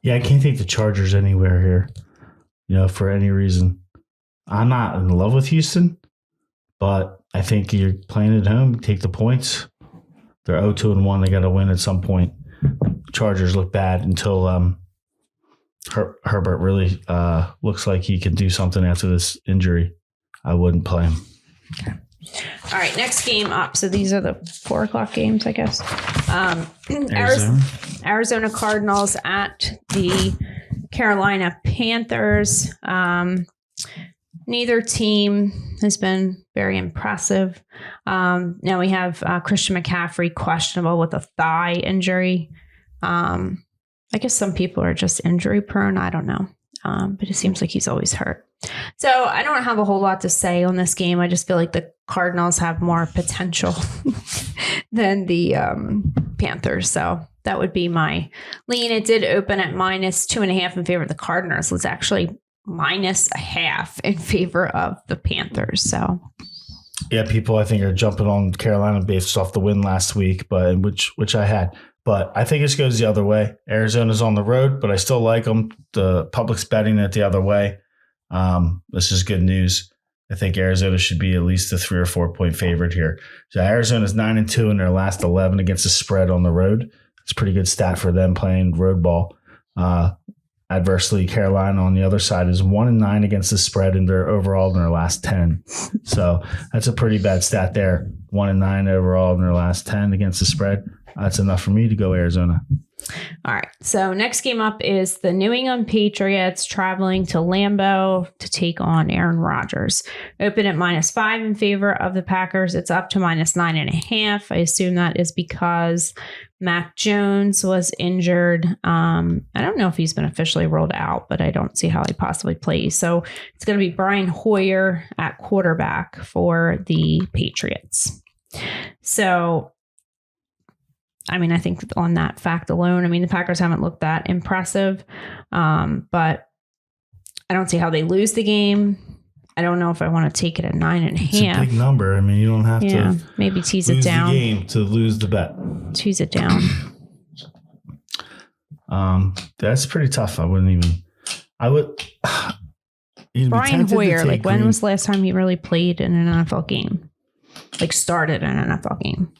Yeah, I can't take the Chargers anywhere here, for any reason. I'm not in love with Houston, but I think you're playing at home. Take the points. They're 0-2-1. They got to win at some point. Chargers look bad until Herbert really looks like he can do something after this injury. I wouldn't play him. Okay. All right, next game up. So these are the 4:00 games, I guess. Arizona Cardinals at the Carolina Panthers. Neither team has been very impressive. Now we have Christian McCaffrey questionable with a thigh injury. I guess some people are just injury prone. I don't know. But it seems like he's always hurt. So I don't have a whole lot to say on this game. I just feel like the Cardinals have more potential than the Panthers. So that would be my lean. It did open at -2.5 in favor of the Cardinals. It's actually -0.5 in favor of the Panthers. So yeah, people I think are jumping on Carolina based off the win last week, but which I had. But I think this goes the other way. Arizona's on the road, but I still like them. The public's betting it the other way. This is good news. I think Arizona should be at least a 3 or 4 point favorite here. So Arizona's 9-2 in their last 11 against the spread on the road. It's a pretty good stat for them playing road ball. Adversely, Carolina on the other side is 1-9 against the spread in their last 10. So that's a pretty bad stat there. 1-9 overall in their last 10 against the spread. That's enough for me to go Arizona. All right. So next game up is the New England Patriots traveling to Lambeau to take on Aaron Rodgers. Open at -5 in favor of the Packers. It's up to -9.5. I assume that is because Mac Jones was injured. I don't know if he's been officially ruled out, but I don't see how he possibly plays. So it's going to be Brian Hoyer at quarterback for the Patriots. So I mean, I think on that fact alone, I mean, the Packers haven't looked that impressive, but I don't see how they lose the game. I don't know if I want to take it at 9.5. It's a big number. I mean, you don't have to maybe tease it down. The game to lose the bet. Tease it down. That's pretty tough. I would. Brian Hoyer, like when was the last time he really played in an NFL game? Like started an NFL game?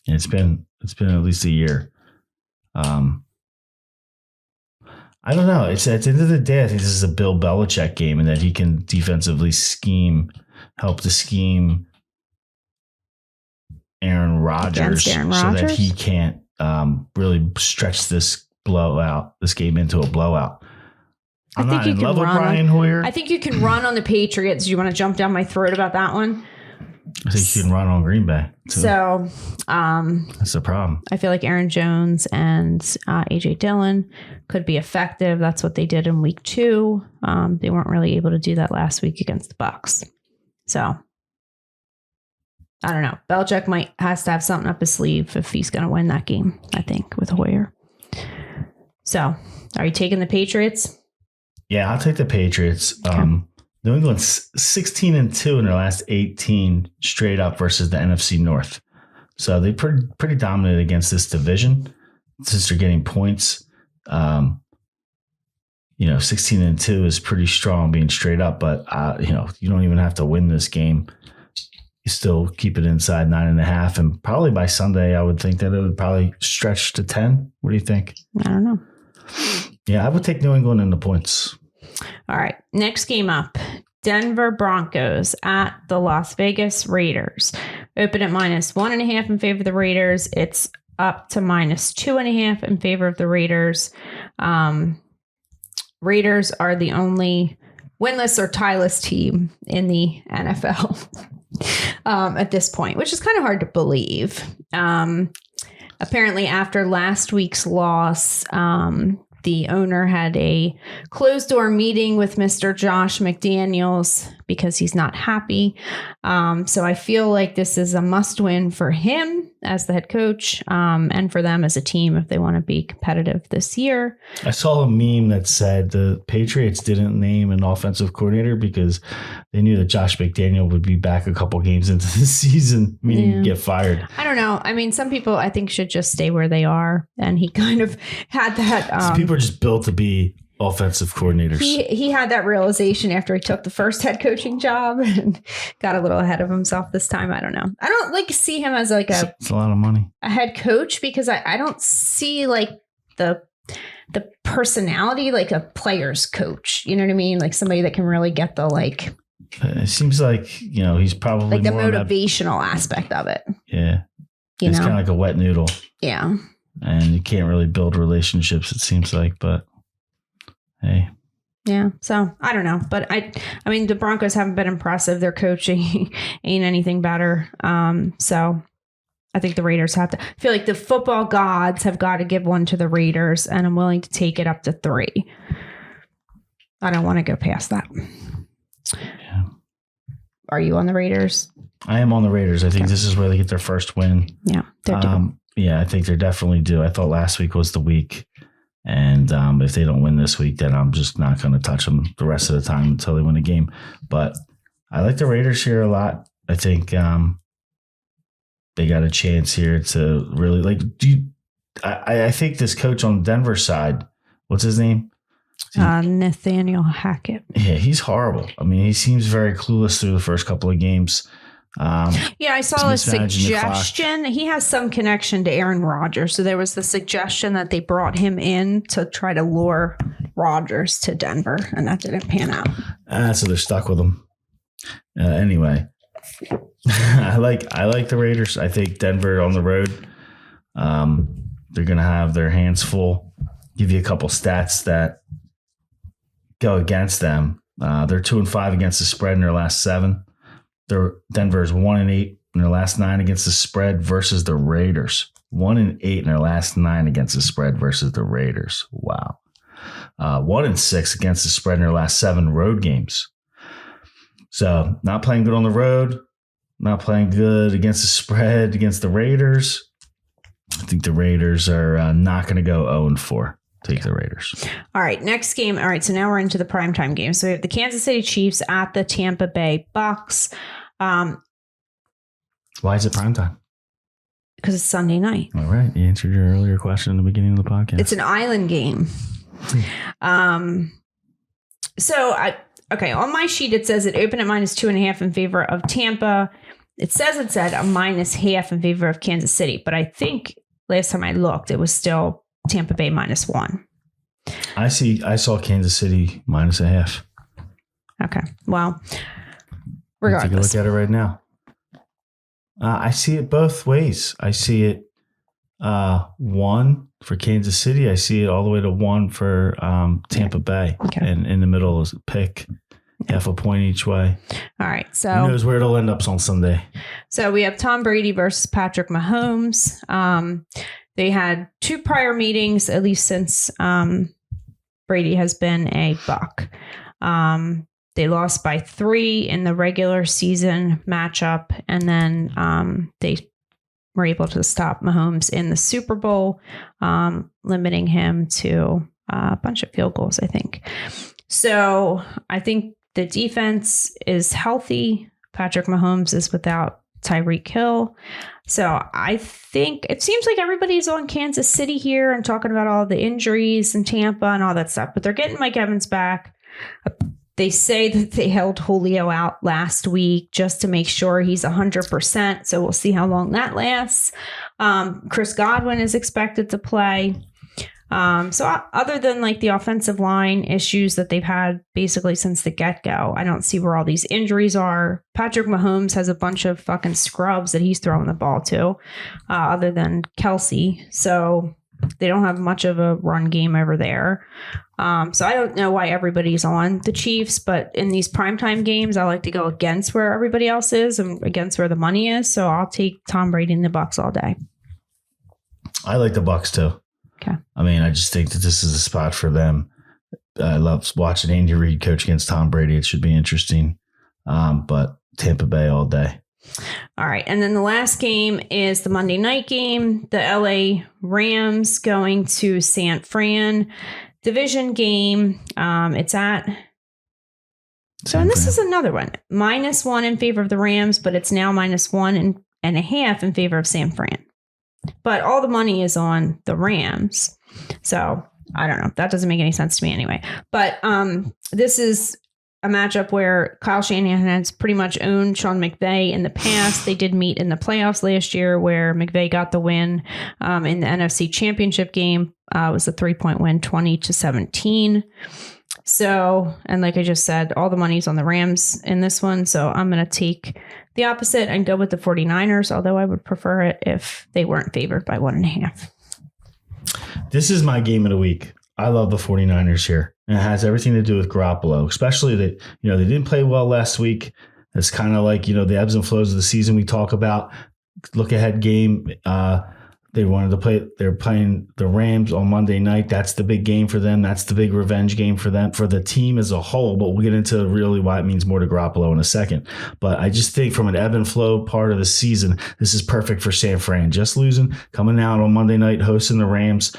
It's been at least a year. I don't know. It's at the end of the day, I think this is a Bill Belichick game, and that he can defensively help to scheme Aaron Rodgers so that he can't really stretch this game into a blowout. I'm not in love with Brian Hoyer. I think you can run on the Patriots. Do you want to jump down my throat about that one? I think you can run on Green Bay, too. So That's the problem. I feel like Aaron Jones and AJ Dillon could be effective. That's what they did in week 2. They weren't really able to do that last week against the Bucs. So I don't know. Belichick has to have something up his sleeve if he's going to win that game, I think, with Hoyer. So are you taking the Patriots? Yeah, I'll take the Patriots. Okay. New England's 16-2 in their last 18 straight up versus the NFC North. So they pretty dominant against this division since they're getting points. 16-2 is pretty strong being straight up, but you don't even have to win this game. You still keep it inside 9.5, and probably by Sunday, I would think that it would probably stretch to 10. What do you think? I don't know. Yeah, I would take New England in the points. All right. Next game up. Denver Broncos at the Las Vegas Raiders. Open at -1.5 in favor of the Raiders. It's up to -2.5 in favor of the Raiders. Raiders are the only winless or tieless team in the NFL at this point, which is kind of hard to believe. Apparently, after last week's loss, the owner had a closed-door meeting with Mr. Josh McDaniels because he's not happy. So I feel like this is a must-win for him as the head coach and for them as a team if they want to be competitive this year. I saw a meme that said the Patriots didn't name an offensive coordinator because they knew that Josh McDaniel would be back a couple games into the season, meaning get fired. I don't know. I mean, some people I think should just stay where they are. And he kind of had that. So people are just built to be offensive coordinators. He had that realization after he took the first head coaching job and got a little ahead of himself this time. I don't know. I don't see him as it's a lot of money. A head coach because I don't see the personality like a player's coach. You know what I mean? Like somebody that can really get the It seems like, he's probably like the more motivational aspect of it. Yeah. It's kind of like a wet noodle. Yeah. And you can't really build relationships, it seems like, but hey. Yeah. So I don't know. But I mean, the Broncos haven't been impressive. Their coaching ain't anything better. So I think the Raiders have to feel like the football gods have got to give one to the Raiders, and I'm willing to take it up to 3. I don't want to go past that. Yeah. Are you on the Raiders? I am on the Raiders. I think this is where they get their first win. Yeah. They're due. Yeah, I think they're definitely due. I thought last week was the week. And if they don't win this week, then I'm just not going to touch them the rest of the time until they win a game. But I like the Raiders here a lot. I think they got a chance here to really I think this coach on Denver side, what's his name? Nathaniel Hackett. Yeah, he's horrible. I mean, he seems very clueless through the first couple of games. I saw a suggestion. He has some connection to Aaron Rodgers. So there was the suggestion that they brought him in to try to lure Rodgers to Denver, and that didn't pan out. So they're stuck with him. Anyway, I like the Raiders. I think Denver on the road, they're going to have their hands full. Give you a couple stats that go against them. They're 2-5 against the spread in their last 7. Denver's 1-8 in their last 9 against the spread versus the Raiders. 1-8 in their last 9 against the spread versus the Raiders. Wow. 1-6 against the spread in their last 7 road games. So not playing good on the road, not playing good against the spread against the Raiders. I think the Raiders are not going to go 0-4. Take the Raiders. All right, next game. All right, so now we're into the primetime game. So we have the Kansas City Chiefs at the Tampa Bay Bucs. Why is it primetime? Because it's Sunday night. All right, you answered your earlier question in the beginning of the podcast. It's an island game. On my sheet it says it opened at -2.5 in favor of Tampa. It said a -0.5 in favor of Kansas City, but I think last time I looked, it was still Tampa Bay -1. I saw Kansas City -0.5. Okay. Well, regardless. Take a look at it right now. I see it both ways. I see it 1 for Kansas City. I see it all the way to 1 for Tampa Bay. Okay. And in the middle is a pick. half a point each way. All right. Who So knows where it'll end up on Sunday? So we have Tom Brady versus Patrick Mahomes. They had 2 prior meetings, at least since Brady has been a Buck. They lost by 3 in the regular season matchup, and then they were able to stop Mahomes in the Super Bowl, limiting him to a bunch of field goals, I think. So I think the defense is healthy. Patrick Mahomes is without Tyreek Hill. So I think it seems like everybody's on Kansas City here and talking about all the injuries and Tampa and all that stuff, but they're getting Mike Evans back. They say that they held Julio out last week just to make sure he's 100%. So we'll see how long that lasts. Chris Godwin is expected to play. So other than like the offensive line issues that they've had basically since the get-go, I don't see where all these injuries are. Patrick Mahomes has a bunch of fucking scrubs that he's throwing the ball to, other than Kelsey. So they don't have much of a run game over there. So I don't know why everybody's on the Chiefs, but in these primetime games, I like to go against where everybody else is and against where the money is. So I'll take Tom Brady and the Bucks all day. I like the Bucks too. Okay. I mean, I just think that this is a spot for them. I love watching Andy Reid coach against Tom Brady. It should be interesting. But Tampa Bay all day. All right. And then the last game is the Monday night game. The LA Rams going to San Fran. Division game. It's at... So, and this is another one. -1 in favor of the Rams, but it's now -1.5 in favor of San Fran. But all the money is on the Rams. So I don't know. That doesn't make any sense to me anyway. But this is a matchup where Kyle Shanahan has pretty much owned Sean McVay in the past. They did meet in the playoffs last year where McVay got the win in the NFC Championship game. It was a 3-point win, 20-17. So, and like I just said, all the money's on the Rams in this one. So I'm going to take the opposite and go with the 49ers, although I would prefer it if they weren't favored by 1.5. This is my game of the week. I love the 49ers here. And it has everything to do with Garoppolo, especially that, they didn't play well last week. It's kind of like, the ebbs and flows of the season we talk about. Look ahead game. They wanted to play. They're playing the Rams on Monday night. That's the big game for them. That's the big revenge game for them, for the team as a whole. But we'll get into really why it means more to Garoppolo in a second. But I just think from an ebb and flow part of the season, this is perfect for San Fran. Just losing, coming out on Monday night, hosting the Rams.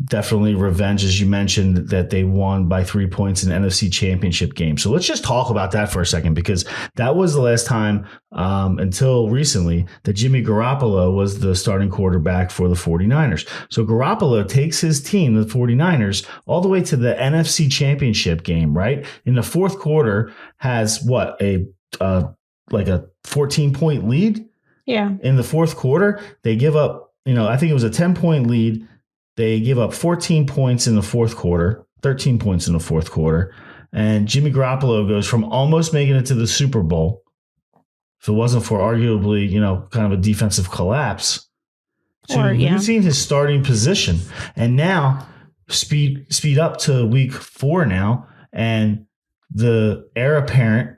Definitely revenge, as you mentioned, that they won by 3 points in the NFC Championship game. So let's just talk about that for a second, because that was the last time until recently that Jimmy Garoppolo was the starting quarterback for the 49ers. So Garoppolo takes his team, the 49ers, all the way to the NFC Championship game, right? In the fourth quarter, has what, a 14-point lead? Yeah. In the fourth quarter, they give up, I think it was a 10-point lead. They give up 14 points in the fourth quarter, 13 points in the fourth quarter. And Jimmy Garoppolo goes from almost making it to the Super Bowl, if it wasn't for arguably, kind of a defensive collapse, to losing his starting position. And now speed up to week 4 now. And the heir apparent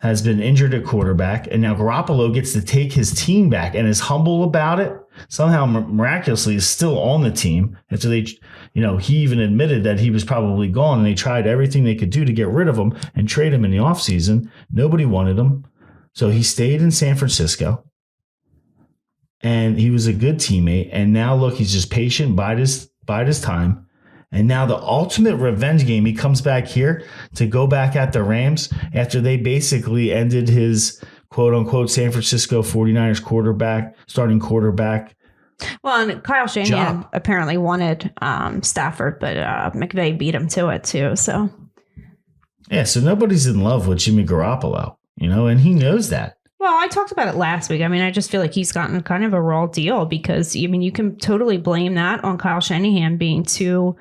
has been injured at quarterback. And now Garoppolo gets to take his team back and is humble about it. Somehow miraculously is still on the team. And so they, he even admitted that he was probably gone, and they tried everything they could do to get rid of him and trade him in the offseason. Nobody wanted him. So he stayed in San Francisco, and he was a good teammate. And now look, he's just patient, bide his time. And now the ultimate revenge game, he comes back here to go back at the Rams after they basically ended his quote-unquote San Francisco 49ers starting quarterback. Well, and Kyle Shanahan apparently wanted Stafford, but McVay beat him to it too. So yeah, so nobody's in love with Jimmy Garoppolo, and he knows that. Well, I talked about it last week. I mean, I just feel like he's gotten kind of a raw deal because, you can totally blame that on Kyle Shanahan being too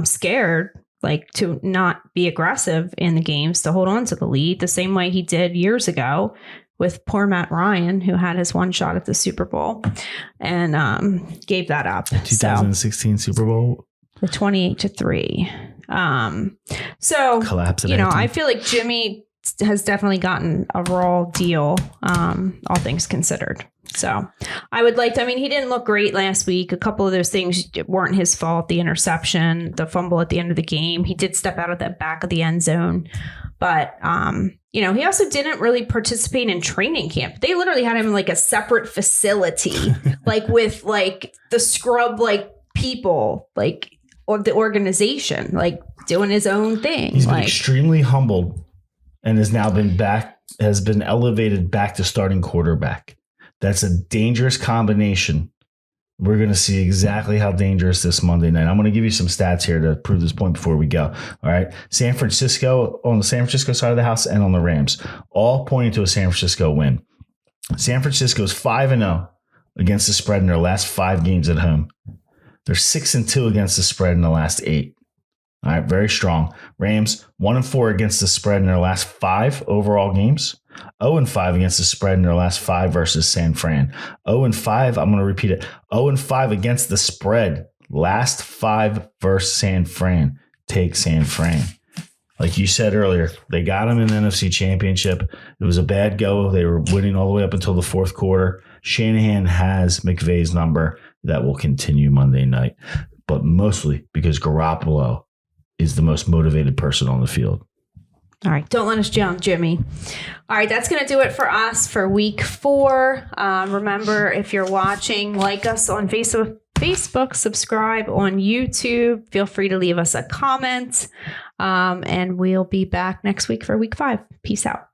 scared, like to not be aggressive in the games, to hold on to the lead the same way he did years ago with poor Matt Ryan, who had his one shot at the Super Bowl and gave that up. 2016 Super Bowl? The 28-3. So, Collapse at I halftime. feel like Jimmy has definitely gotten a raw deal, all things considered. So I would like to, he didn't look great last week. A couple of those things weren't his fault. The interception, the fumble at the end of the game. He did step out of the back of the end zone. But, he also didn't really participate in training camp. They literally had him in like a separate facility, like with like the scrub, like people, like of the organization, like doing his own thing. He's been extremely humbled and has been elevated back to starting quarterback. That's a dangerous combination. We're going to see exactly how dangerous this Monday night. I'm going to give you some stats here to prove this point before we go. All right. San Francisco, on the San Francisco side of the house, and on the Rams, all pointing to a San Francisco win. San Francisco's 5-0 against the spread in their last 5 games at home. They're 6-2 against the spread in the last 8. All right, very strong. Rams 1-4 against the spread in their last 5 overall games. 0-5 against the spread in their last 5 versus San Fran. 0-5, I'm going to repeat it. 0-5 against the spread. Last 5 versus San Fran. Take San Fran. Like you said earlier, they got him in the NFC Championship. It was a bad go. They were winning all the way up until the fourth quarter. Shanahan has McVay's number. That will continue Monday night, but mostly because Garoppolo is the most motivated person on the field. All right. Don't let us down, Jimmy. All right. That's going to do it for us for week 4. Remember, if you're watching, like us on Facebook, subscribe on YouTube. Feel free to leave us a comment. And we'll be back next week for week 5. Peace out.